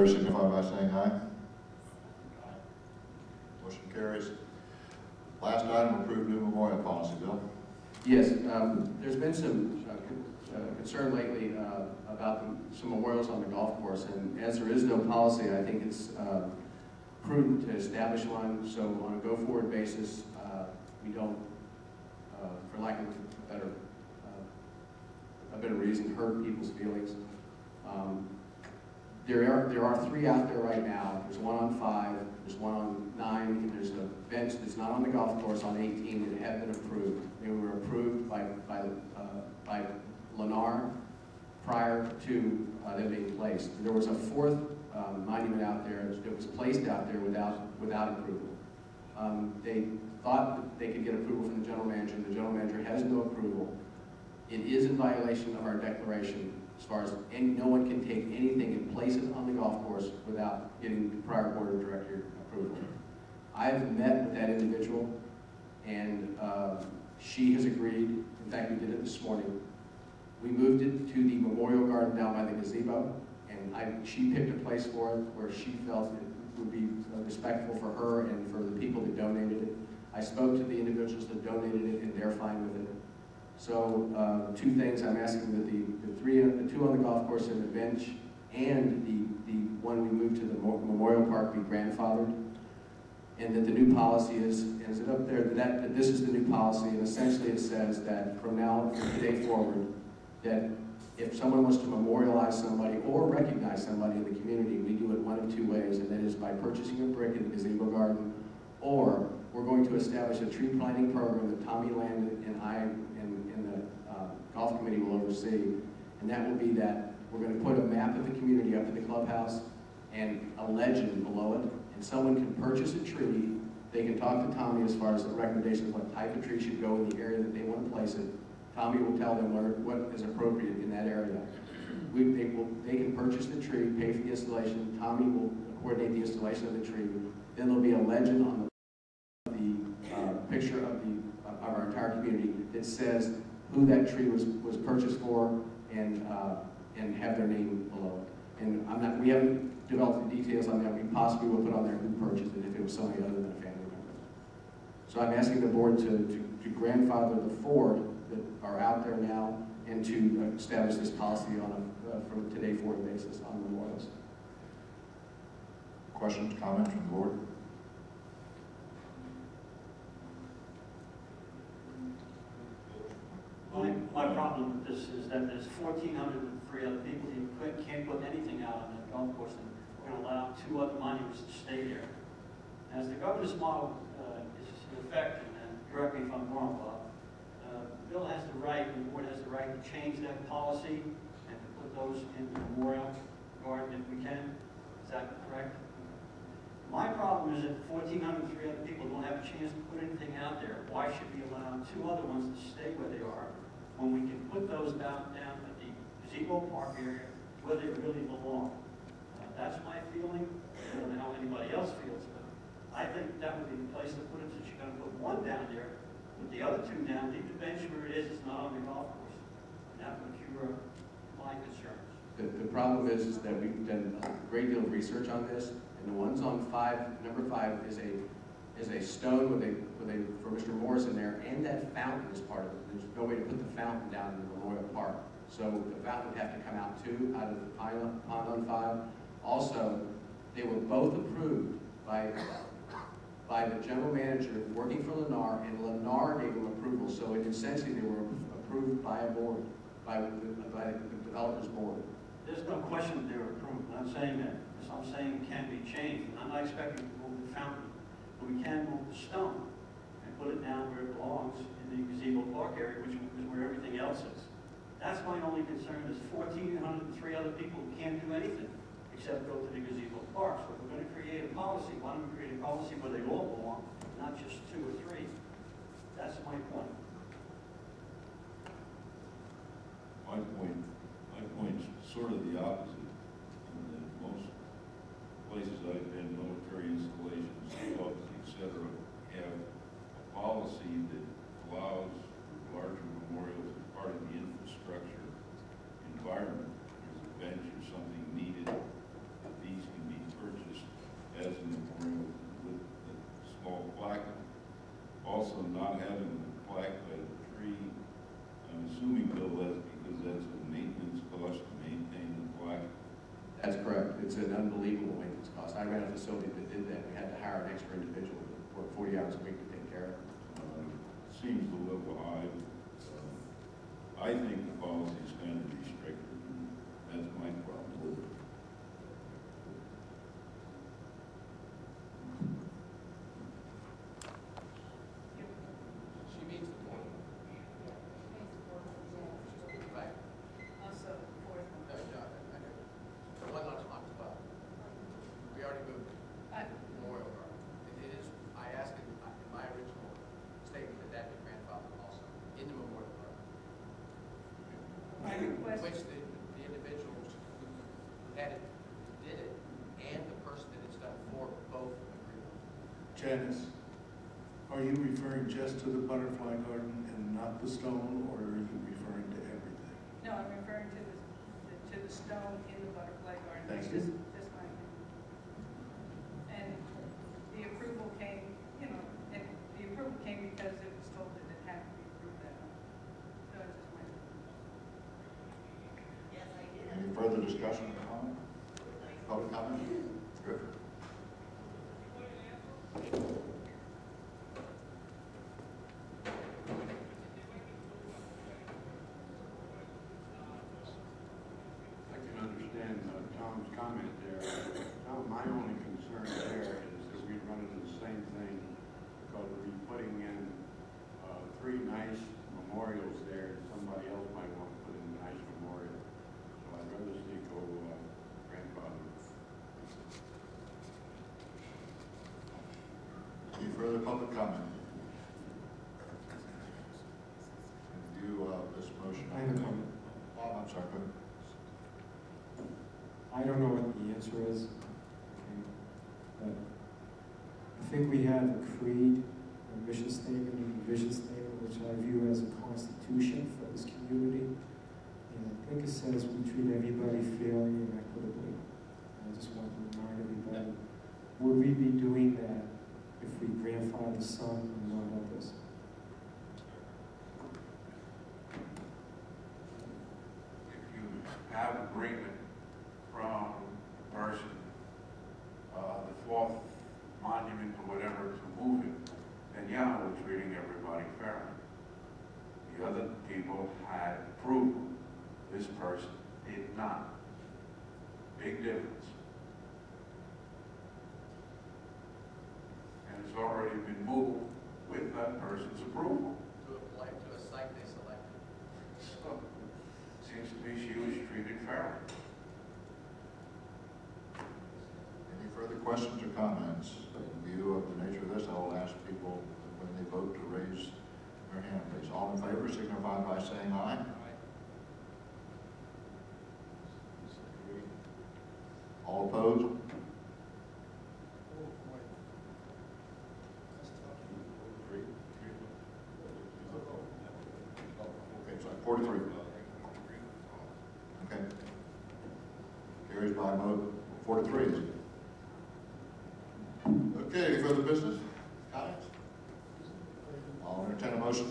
Signify by saying aye. Motion carries. Last item, approved new memorial policy. Bill? Yes, there's been some concern lately about some memorials on the golf course, and as there is no policy, I think it's prudent to establish one, so on a go-forward basis, we don't, for lack of a better reason, hurt people's feelings. There are 3 out there right now. There's one on 5, there's one on 9, and there's a bench that's not on the golf course on 18 that have been approved. They were approved by Lennar prior to them being placed. There was a 4th monument out there that was placed out there without approval. They thought that they could get approval from the general manager. The general manager has no approval. It is in violation of our declaration as far as no one can take anything and place it on the golf course without getting the prior board of director approval. I've met with that individual, and she has agreed. In fact, we did it this morning. We moved it to the memorial garden down by the gazebo, and she picked a place for it where she felt it would be respectful for her and for the people that donated it. I spoke to the individuals that donated it, and they're fine with it. So 2 things: I'm asking that the 2 on the golf course and the bench and the one we moved to the memorial park be grandfathered, and that the new policy is it up there, that this is the new policy, and essentially it says that from today forward, that if someone wants to memorialize somebody or recognize somebody in the community, we do it one of 2 ways, and that is by purchasing a brick in the gazebo garden, or we're going to establish a tree planting program that Tommy Land and I and the golf committee will oversee, and that will be that we're going to put a map of the community up in the clubhouse and a legend below it, and someone can purchase a tree. They can talk to Tommy as far as the recommendation of what type of tree should go in the area that they want to place it. Tommy will tell them what is appropriate in that area. They can purchase the tree, pay for the installation. Tommy will coordinate the installation of the tree. Then there'll be a legend on the picture of our entire community that says who that tree was purchased for, and have their name below it. And we haven't developed the details on that. We possibly will put on there who purchased it if it was somebody other than a family member. So I'm asking the board to grandfather the 4 that are out there now, and to establish this policy on from today forward basis on memorials. Questions, comments from the board? My problem with this is that there's 1,403 other people who can't put anything out on that golf course, and we're going to allow 2 other monuments to stay there. As the governor's model is in effect, and correct me if I'm wrong, Bob, Bill has the right, and the board has the right to change that policy and to put those in the memorial garden if we can. Is that correct? My problem is that 1,403 other people don't have a chance to put anything out there. Why should we allow 2 other ones to stay where they are when we can put those down at the gazebo park area where they really belong? That's my feeling. I don't know how anybody else feels, but I think that would be the place to put it, since you're going to put 1 down there. With the other 2 down, leave the bench where it is. It's not on the golf course. And that would cure my concerns. The problem is that we've done a great deal of research on this, and the ones on 5, number 5 is a stone with for Mr. Morris in there, and that fountain is part of it. There's no way to put the fountain down in the Memorial Park. So the fountain would have to come out too, out of the pond on 5. Also, they were both approved by the general manager working for Lennar, and Lennar gave them approval. So essentially they were approved by a board, by the developer's board. There's no question that they were approved. I'm not saying that. I'm saying it can be changed. I'm not expecting to move the fountain, but we can move the stone and put it down where it belongs in the gazebo park area, which is where everything else is. That's my only concern. There's 1,403 other people who can't do anything except go to the gazebo park. So if we're going to create a policy, why don't we create a policy where they all belong, not just 2 or 3? That's my point. My point's sort of the opposite. In most places I've been, military installations, clubs, etc., have a policy that allows larger memorials as part of the infrastructure environment. There's a bench or something needed that these it's an unbelievable maintenance cost. I ran a facility that did that. We had to hire an extra individual to work 40 hours a week to take care of it. Seems a little high. I think the policy is kind of restricted. That's my problem with it. She meets the point. Right. Also, fourth No, one. no, I know. The one on top 12. We already moved Memorial Park. It is, I asked in my original statement that that be grandfathered also in the Memorial Park. My request, Which the individuals who had it, did it, and the person that it's done for both agree. Janice, are you referring just to the butterfly garden and not the stone, or are you referring to everything? no, I'm referring to the stone in the butterfly garden. Thank That's you. just my opinion. And the approval came, you know, and the approval came because it was told that it had to be approved that way. So it's just my opinion. Any further discussion or comment? Public comment? Griffin? I can understand Tom's comment there. Tom, my only concern there is that we run into the same thing because we're putting in 3 nice memorials there, and somebody else might want to put in a nice memorial. So I'd rather see go grandfather. Any further public comment? In view of this motion. I have a comment. Bob, I'm sorry, go ahead. I don't know what the answer is, okay, but I think we have a creed, a mission statement, and a vision statement, which I view as a constitution for this community. And I think it says we treat everybody fairly and equitably. And I just want to remind everybody, would we be doing that if we grandfather some and not others? If you have agreement from the person, the 4th monument or whatever to move it, then yeah, we're treating everybody fairly. The other people had approval. This person did not. Big difference. And it's already been moved with that person's approval. To a site they selected. So, seems to me she was treated fairly. Any further questions or comments? In view of the nature of this, I will ask people when they vote to raise their hand, please. All in favor signify by saying aye. All opposed? Okay, so 43. Okay. Carries by a vote 43. Okay, any further business? Comments? I'll entertain a motion